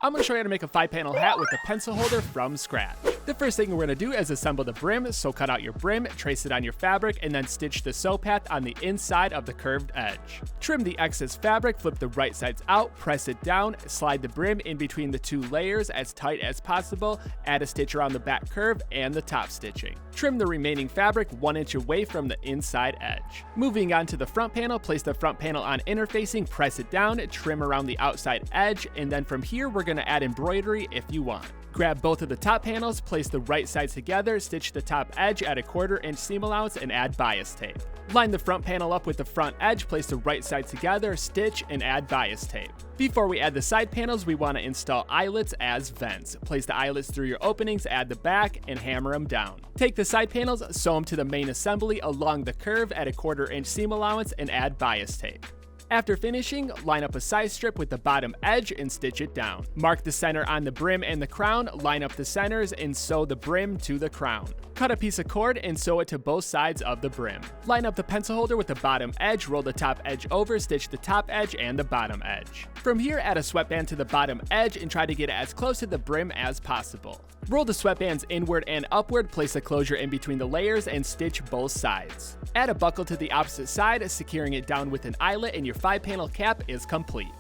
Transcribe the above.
I'm going to show you how to make a 5-panel hat with a pencil holder from scratch. The first thing we're going to do is assemble the brim, so cut out your brim, trace it on your fabric, and then stitch the sew path on the inside of the curved edge. Trim the excess fabric, flip the right sides out, press it down, slide the brim in between the 2 layers as tight as possible, add a stitch around the back curve and the top stitching. Trim the remaining fabric 1 inch away from the inside edge. Moving on to the front panel, place the front panel on interfacing, press it down, trim around the outside edge, and then from here we're going to add embroidery if you want. Grab both of the top panels, place the right sides together, stitch the top edge at a 1/4 inch seam allowance, and add bias tape. Line the front panel up with the front edge, place the right sides together, stitch, and add bias tape. Before we add the side panels, we want to install eyelets as vents. Place the eyelets through your openings, add the back, and hammer them down. Take the side panels, sew them to the main assembly along the curve at a 1/4 inch seam allowance, and add bias tape. After finishing, line up a side strip with the bottom edge and stitch it down. Mark the center on the brim and the crown, line up the centers, and sew the brim to the crown. Cut a piece of cord and sew it to both sides of the brim. Line up the pencil holder with the bottom edge, roll the top edge over, stitch the top edge and the bottom edge. From here, add a sweatband to the bottom edge and try to get it as close to the brim as possible. Roll the sweatbands inward and upward, place a closure in between the layers, and stitch both sides. Add a buckle to the opposite side, securing it down with an eyelet, and your 5-panel cap is complete.